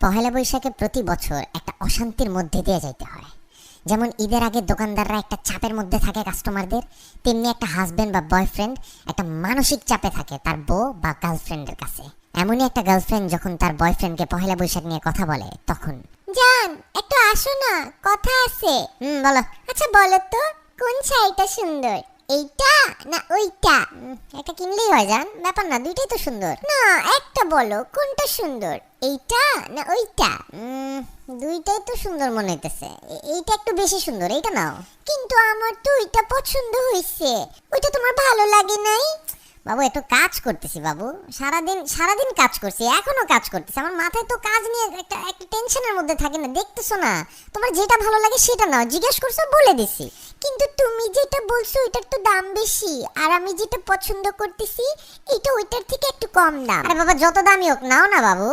পহেলা বৈশাখে প্রতি বছর একটা অশান্তির মধ্যে দিয়ে যাইতে হয়। যেমন ঈদের আগে দোকানদাররা একটা চাপের মধ্যে থাকে কাস্টমারদের, তেমনি একটা হাজবেন্ড বা বয়ফ্রেন্ড একটা মানসিক চাপে থাকে তার বউ বা গার্লফ্রেন্ডের কাছে। এমনই একটা গার্লফ্রেন্ড যখন তার বয়ফ্রেন্ডকে পহেলা বৈশাখ নিয়ে কথা বলে তখন, জান একটু আসো না, কথা আছে। বলো। আচ্ছা বলো তো, কোন শাড়িটা সুন্দর, এইটা না ওইটা? একটা কিনলেই হয় জান, ব্যাপার না, দুইটাই তো সুন্দর। না একটা বলো, কোনটা সুন্দর, এইটা না ওইটা? দুইটাই তো সুন্দর মনে হইতেছে, এইটা একটু বেশি সুন্দর, এইটা নাও। কিন্তু আমার তো ওইটা পছন্দ হইছে, ওইটা তোমার ভালো লাগে নাই? বাবু একটু কাজ করতেছি বাবু, সারাদিন কাজ করছি, এখনো কাজ করতেছি, আমার মাথায় তো কাজ নিয়ে একটা টেনশনের মধ্যে থাকে না, দেখতেছো না? তোমার যেটা ভালো লাগে সেটা নাও, জিজ্ঞেস করছো বলে দিছি। কিন্তু তুমি যেটা বলছো ওইটার তো দাম বেশি, আর আমি যেটা পছন্দ করতেছি এটা ওইটার থেকে একটু কম দাম। আরে বাবা যত দামই হোক নাও না বাবু,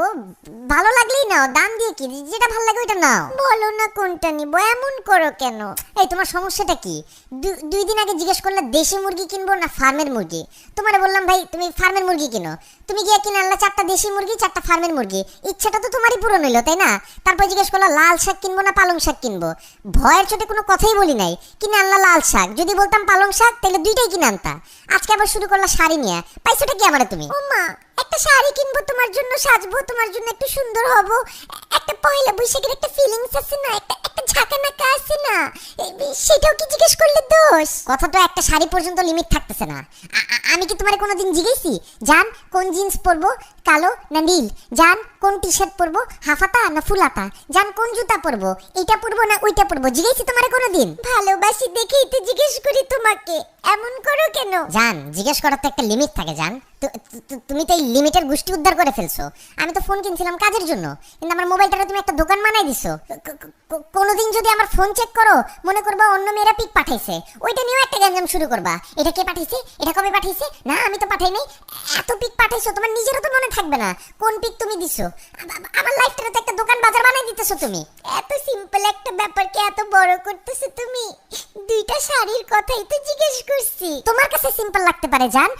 ভালো লাগলেই নাও, দাম দিয়ে কি, যেটা ভালো লাগে ওইটা নাও। বলো না কোনটা নিব, এমন করো কেন? এই তোমার সমস্যাটা কি? দুই দিন আগে জিজ্ঞেস করলে দেশি মুরগি কিনবো না ফার্মের মুরগি, তোমার বললাম ভাই তুমি ফার্মের মুরগি কিনো, তুমি গিয়ে কিনে আনলা 4টা দেশি মুরগি 4টা ফার্মের মুরগি, ইচ্ছাটা তো তোমারই পূরণ হইলো তাই না? তারপর জিজ্ঞেস করলা লাল শাক কিনবো না পালং শাক কিনবো, ভয়ের চোটে কোনো কথাই বলি নাই, কিনে আনলা লাল শাক, যদি বলতাম পালং শাক তাহলে দুইটাই কিনে আনতা। আজকে আবার শুরু করলা শাড়ি নিয়ে, পাইছোটা কি আমারে তুমি? ও মা, একটা শাড়ি কিনবো তোমার জন্য, সাজবো তোমার জন্য, একটু সুন্দর হব, একটা পয়লা বৈশাখের একটা ফিলিংস আছে না, একটা ঝাঁকানাকা আছে না, সেটাও কি জিজ্ঞেস করলে দোষ? কথা তো একটা শাড়ি পর্যন্ত লিমিট থাকতেছে না। আমি কি তোমারে কোনোদিন জিজ্ঞেসি জান কোন জিন্স পরবো, কালো না নীল? জান কোন টি শার্ট পরবো, হাফাতা না ফুলাতা? জান কোন জুতা পরবো, এইটা পরবো না ওইটা পরবো? জিজ্ঞেসি তোমারে কোনোদিন? ভালোবাসি দেখেই তো জিজ্ঞেস করি তোমাকে, এমন করো কেন? জান জিজ্ঞেস করার তো একটা লিমিট থাকে জান, তুমি তো এই লিমিটের গোষ্ঠী উদ্ধার করে ফেলছো। আমি তো ফোন কিনছিলাম কাজের জন্য, কিন্তু আমার মোবাইলটাকে তুমি একটা দোকান বানাই দিছো। কোনোদিন যদি আমার ফোন চেক করো মনে করবা অন্য মেয়েরা পিক পাঠাইছে, ওইটা নিয়েও একটা গ্যাঞ্জাম শুরু করবা, এটা কে পাঠাইছে, এটা কবে পাঠাইছে, না আমি তো পাঠাই নাই। এত পিক পাঠাইছো তোমার নিজেরও তো মনে থাকবে না কোন পিক তুমি দিছো। আমার লাইফটারে তো একটা দোকান বাজার বানাই দিতেছো তুমি। এত সিম্পল একটা ব্যাপারকে এত বড় করতেছো তুমি। দুইটা শাড়ির কথাই তো জিজ্ঞেস করছি। তোমার কাছে সিম্পল লাগতে পারে জান,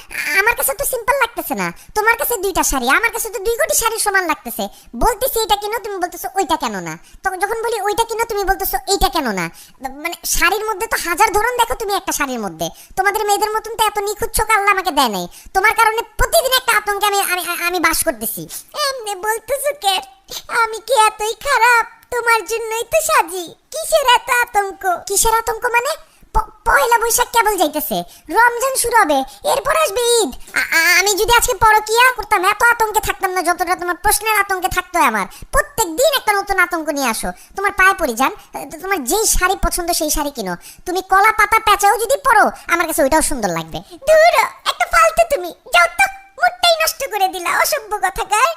আমার কাছে তো সিম্পল লাগতেছে না। তোমার কাছে দুইটা শাড়ি, আমার কাছে তো 2 কোটি শাড়ির সমান লাগতেছে। বলতেছি এটা কিনো, তুমি বলতেছো ওইটা কেন না। তখন যখন বলি ওইটা কিনো তুমি বলতেছো এইটা কেন না। মানে শাড়ির মধ্যে তো হাজার ধরন দেখো তুমি একটা শাড়ির মধ্যে। তোমাদের মেয়েদের মতন তো এত নিখুঁত চোখ আল্লাহ আমাকে দেয় নাই। তোমার কারণে প্রতিদিন একটা আতঙ্কে আমি বাস করতেছি। এমনি বলতেছো কে? আমি কি এতই খারাপ? তোমার জন্যই তো সাজি। কিসের এত আতঙ্ক? কিসের আতঙ্ক মানে? পয়লা বৈশাখ কেবল যাইতেছে, রমজান শুরু হবে, এরপর আসবে ঈদ। আমি যদি আজকে পরকিয়া করতাম এত আতঙ্কে থাকতাম না যতটা তোমার প্রশ্নের আতঙ্কে থাকতো আমার। প্রত্যেক দিন একটা নতুন আতঙ্ক নিয়ে আসো। তোমার পায়ে পড়ি যান, তোমার যেই শাড়ি পছন্দ সেই শাড়ি কিনো। তুমি কলা পাতা প্যাচাও যদি পরো আমার কাছে ওইটাও সুন্দর লাগবে। দূর একটা ফালতু, তুমি যাও তো, মুডটাই নষ্ট করে দিলা, অসভ্য কথাকার।